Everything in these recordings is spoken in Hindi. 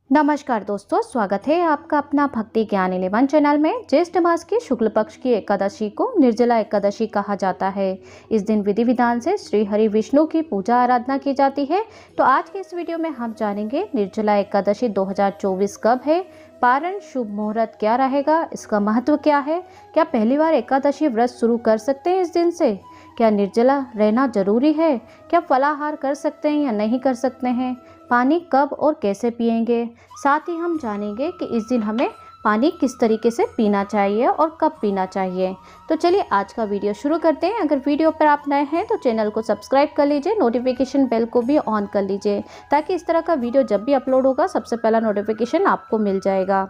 नमस्कार दोस्तों, स्वागत है आपका अपना भक्ति ज्ञान 11 चैनल में। ज्येष्ठ मास की शुक्ल पक्ष की एकादशी को निर्जला एकादशी कहा जाता है। इस दिन विधि विधान से श्री हरि विष्णु की पूजा आराधना की जाती है। तो आज के इस वीडियो में हम जानेंगे निर्जला एकादशी 2024 कब है, पारण शुभ मुहूर्त क्या रहेगा, इसका महत्व क्या है, क्या पहली बार एकादशी व्रत शुरू कर सकते हैं इस दिन से, क्या निर्जला रहना जरूरी है, क्या फलाहार कर सकते हैं या नहीं कर सकते हैं, पानी कब और कैसे पिएंगे। साथ ही हम जानेंगे कि इस दिन हमें पानी किस तरीके से पीना चाहिए और कब पीना चाहिए। तो चलिए आज का वीडियो शुरू करते हैं। अगर वीडियो पर आप नए हैं तो चैनल को सब्सक्राइब कर लीजिए, नोटिफिकेशन बेल को भी ऑन कर लीजिए ताकि इस तरह का वीडियो जब भी अपलोड होगा सबसे पहला नोटिफिकेशन आपको मिल जाएगा।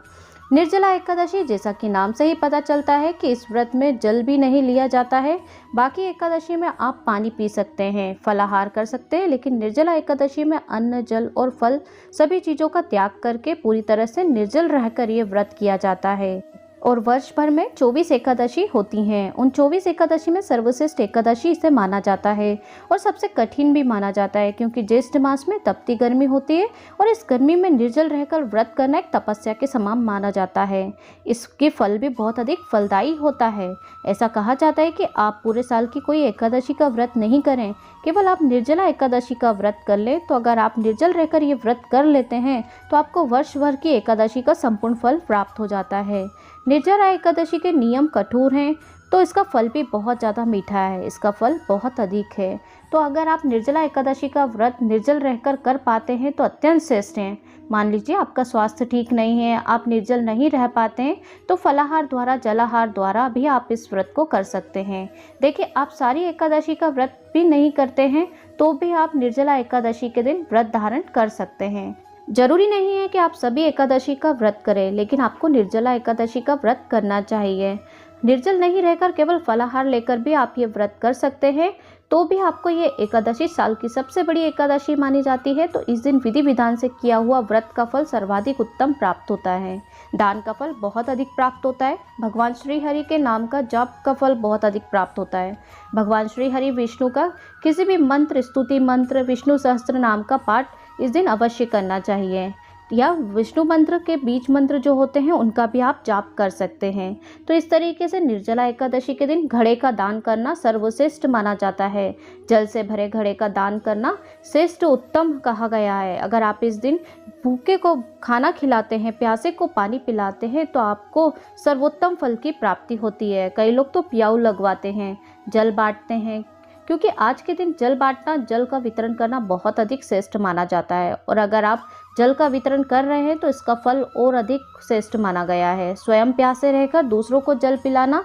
निर्जला एकादशी, जैसा कि नाम से ही पता चलता है कि इस व्रत में जल भी नहीं लिया जाता है। बाकी एकादशी में आप पानी पी सकते हैं, फलाहार कर सकते हैं, लेकिन निर्जला एकादशी में अन्न, जल और फल सभी चीज़ों का त्याग करके पूरी तरह से निर्जल रहकर ये व्रत किया जाता है। और वर्ष भर में 24 एकादशी होती हैं। उन 24 एकादशी में सर्वश्रेष्ठ एकादशी इसे माना जाता है और सबसे कठिन भी माना जाता है, क्योंकि ज्येष्ठ मास में तपती गर्मी होती है और इस गर्मी में निर्जल रहकर व्रत करना एक तपस्या के समान माना जाता है। इसके फल भी बहुत अधिक फलदायी होता है। ऐसा कहा जाता है कि आप पूरे साल की कोई एकादशी का व्रत नहीं करें, केवल आप निर्जला एकादशी का व्रत कर लें। तो अगर आप निर्जल रहकर ये व्रत कर लेते हैं तो आपको वर्ष भर की एकादशी का संपूर्ण फल प्राप्त हो जाता है। निर्जला एकादशी के नियम कठोर हैं तो इसका फल भी बहुत ज़्यादा मीठा है, इसका फल बहुत अधिक है। तो अगर आप निर्जला एकादशी का व्रत निर्जल रहकर कर पाते हैं तो अत्यंत श्रेष्ठ हैं। मान लीजिए आपका स्वास्थ्य ठीक नहीं है, आप निर्जल नहीं रह पाते हैं, तो फलाहार द्वारा, जलाहार द्वारा भी आप इस व्रत को कर सकते हैं। देखिए, आप सारी एकादशी का व्रत भी नहीं करते हैं तो भी आप निर्जला एकादशी के दिन व्रत धारण कर सकते हैं। जरूरी नहीं है कि आप सभी एकादशी का व्रत करें, लेकिन आपको निर्जला एकादशी का व्रत करना चाहिए। निर्जल नहीं रहकर केवल फलाहार लेकर भी आप ये व्रत कर सकते हैं। तो भी आपको ये एकादशी साल की सबसे बड़ी एकादशी मानी जाती है। तो इस दिन विधि विधान से किया हुआ व्रत का फल सर्वाधिक उत्तम प्राप्त होता है। दान का फल बहुत अधिक प्राप्त होता है। भगवान श्री हरि के नाम का जाप का फल बहुत अधिक प्राप्त होता है। भगवान श्री हरि विष्णु का किसी भी मंत्र, स्तुति मंत्र, विष्णु सहस्त्र नाम का पाठ इस दिन अवश्य करना चाहिए, या विष्णु मंत्र के बीज मंत्र जो होते हैं उनका भी आप जाप कर सकते हैं। तो इस तरीके से निर्जला एकादशी के दिन घड़े का दान करना सर्वश्रेष्ठ माना जाता है। जल से भरे घड़े का दान करना श्रेष्ठ उत्तम कहा गया है। अगर आप इस दिन भूखे को खाना खिलाते हैं, प्यासे को पानी पिलाते हैं तो आपको सर्वोत्तम फल की प्राप्ति होती है। कई लोग तो प्याऊ लगवाते हैं, जल बांटते हैं, क्योंकि आज के दिन जल बांटना, जल का वितरण करना बहुत अधिक श्रेष्ठ माना जाता है। और अगर आप जल का वितरण कर रहे हैं तो इसका फल और अधिक श्रेष्ठ माना गया है। स्वयं प्यासे रहकर दूसरों को जल पिलाना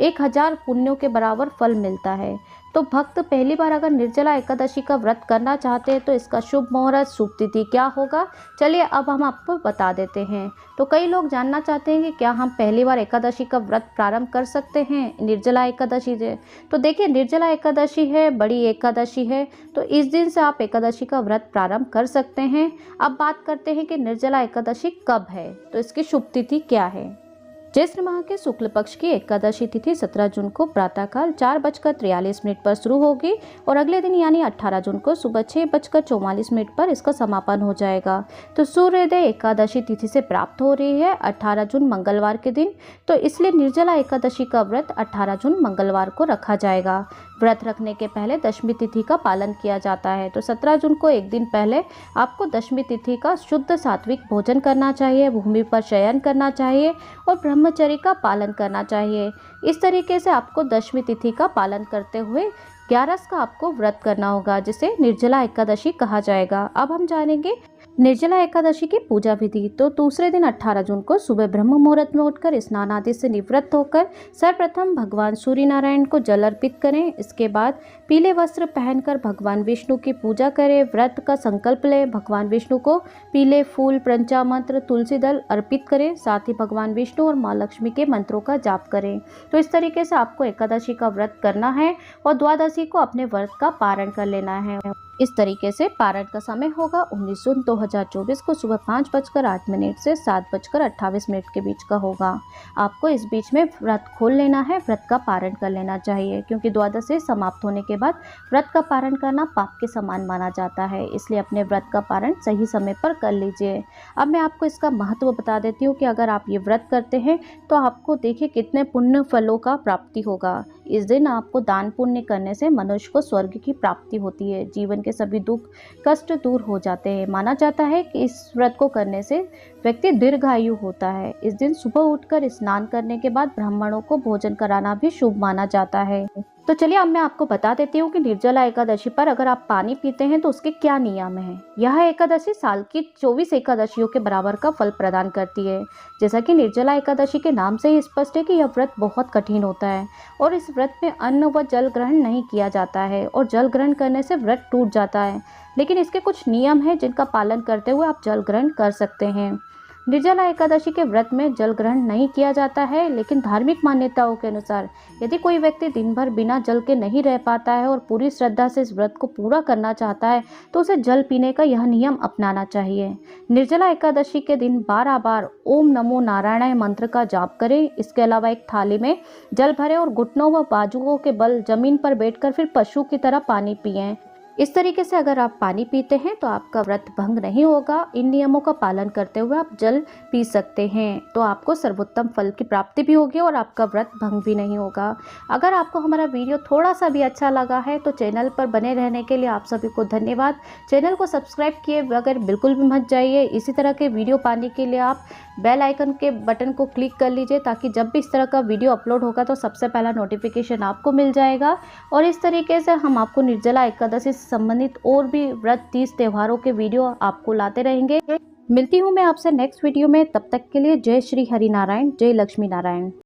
1000 पुण्यों के बराबर फल मिलता है। तो भक्त पहली बार अगर निर्जला एकादशी का व्रत करना चाहते हैं तो इसका शुभ मुहूर्त, शुभ तिथि क्या होगा, चलिए अब हम आपको बता देते हैं। तो कई लोग जानना चाहते हैं कि क्या हम पहली बार एकादशी का व्रत प्रारंभ कर सकते हैं निर्जला एकादशी से। तो देखिए, निर्जला एकादशी है, बड़ी एकादशी है, तो इस दिन से आप एकादशी का व्रत प्रारंभ कर सकते हैं। अब बात करते हैं कि निर्जला एकादशी कब है, तो इसकी शुभ तिथि क्या है। ज्येष्ठ माह के शुक्ल पक्ष की एकादशी तिथि 17 जून को प्रातःकाल 4:43 पर शुरू होगी और अगले दिन यानी 18 जून को सुबह 6:44 पर इसका समापन हो जाएगा। तो सूर्योदय एकादशी तिथि से प्राप्त हो रही है 18 जून मंगलवार के दिन, तो इसलिए निर्जला एकादशी का व्रत 18 जून मंगलवार को रखा जाएगा। व्रत रखने के पहले दशमी तिथि का पालन किया जाता है। तो 17 जून को एक दिन पहले आपको दशमी तिथि का शुद्ध सात्विक भोजन करना चाहिए, भूमि पर शयन करना चाहिए और ब्रह्मचर्य का पालन करना चाहिए। इस तरीके से आपको दशमी तिथि का पालन करते हुए 11 का आपको व्रत करना होगा, जिसे निर्जला एकादशी कहा जाएगा। अब हम जानेंगे निर्जला एकादशी की पूजा विधि। तो दूसरे दिन 18 जून को सुबह ब्रह्म मुहूर्त में उठकर स्नान आदि से निवृत्त होकर सर्वप्रथम भगवान सूर्य नारायण को जल अर्पित करें। इसके बाद पीले वस्त्र पहनकर भगवान विष्णु की पूजा करें, व्रत का संकल्प लें, भगवान विष्णु को पीले फूल, पंचामृत, तुलसी दल अर्पित करें, साथ ही भगवान विष्णु और माँ लक्ष्मी के मंत्रों का जाप करें। तो इस तरीके से आपको एकादशी का व्रत करना है और द्वादशी को अपने व्रत का पारण कर लेना है। इस तरीके से पारण का समय होगा 19 जून 2024 को सुबह 5:08 से 7:28 के बीच का होगा। आपको इस बीच में व्रत खोल लेना है, व्रत का पारण कर लेना चाहिए, क्योंकि द्वादशी समाप्त होने के बाद व्रत का पारण करना पाप के समान माना जाता है। इसलिए अपने व्रत का पारण सही समय पर कर लीजिए। अब मैं आपको इसका महत्व बता देती हूँ कि अगर आप ये व्रत करते हैं तो आपको देखिए कितने पुण्य फलों का प्राप्ति होगा। इस दिन आपको दान पुण्य करने से मनुष्य को स्वर्ग की प्राप्ति होती है, जीवन के सभी दुख कष्ट दूर हो जाते हैं। माना जाता है कि इस व्रत को करने से व्यक्ति दीर्घायु होता है। इस दिन सुबह उठकर स्नान करने के बाद ब्राह्मणों को भोजन कराना भी शुभ माना जाता है। तो चलिए अब मैं आपको बता देती हूँ कि निर्जला एकादशी पर अगर आप पानी पीते हैं तो उसके क्या नियम हैं। यह एकादशी साल की 24 एकादशियों के बराबर का फल प्रदान करती है। जैसा कि निर्जला एकादशी के नाम से ही स्पष्ट है कि यह व्रत बहुत कठिन होता है और इस व्रत में अन्न व जल ग्रहण नहीं किया जाता है और जल ग्रहण करने से व्रत टूट जाता है। लेकिन इसके कुछ नियम हैं जिनका पालन करते हुए आप जल ग्रहण कर सकते हैं। निर्जला एकादशी के व्रत में जल ग्रहण नहीं किया जाता है, लेकिन धार्मिक मान्यताओं के अनुसार यदि कोई व्यक्ति दिन भर बिना जल के नहीं रह पाता है और पूरी श्रद्धा से इस व्रत को पूरा करना चाहता है तो उसे जल पीने का यह नियम अपनाना चाहिए। निर्जला एकादशी के दिन 12 बार ओम नमो नारायणाय मंत्र का जाप करें। इसके अलावा एक थाली में जल भरें और घुटनों व बाजुओं के बल जमीन पर बैठकर फिर पशु की तरह पानी पिएं। इस तरीके से अगर आप पानी पीते हैं तो आपका व्रत भंग नहीं होगा। इन नियमों का पालन करते हुए आप जल पी सकते हैं तो आपको सर्वोत्तम फल की प्राप्ति भी होगी और आपका व्रत भंग भी नहीं होगा। अगर आपको हमारा वीडियो थोड़ा सा भी अच्छा लगा है तो चैनल पर बने रहने के लिए आप सभी को धन्यवाद। चैनल को सब्सक्राइब किए बगैर बिल्कुल भी मत जाइए। इसी तरह के वीडियो पाने के लिए आप बेल आइकन के बटन को क्लिक कर लीजिए, ताकि जब भी इस तरह का वीडियो अपलोड होगा तो सबसे पहला नोटिफिकेशन आपको मिल जाएगा। और इस तरीके से हम आपको निर्जला एकादशी से संबंधित और भी व्रत तीज त्योहारों के वीडियो आपको लाते रहेंगे। मिलती हूँ मैं आपसे नेक्स्ट वीडियो में, तब तक के लिए जय श्री हरि नारायण, जय लक्ष्मी नारायण।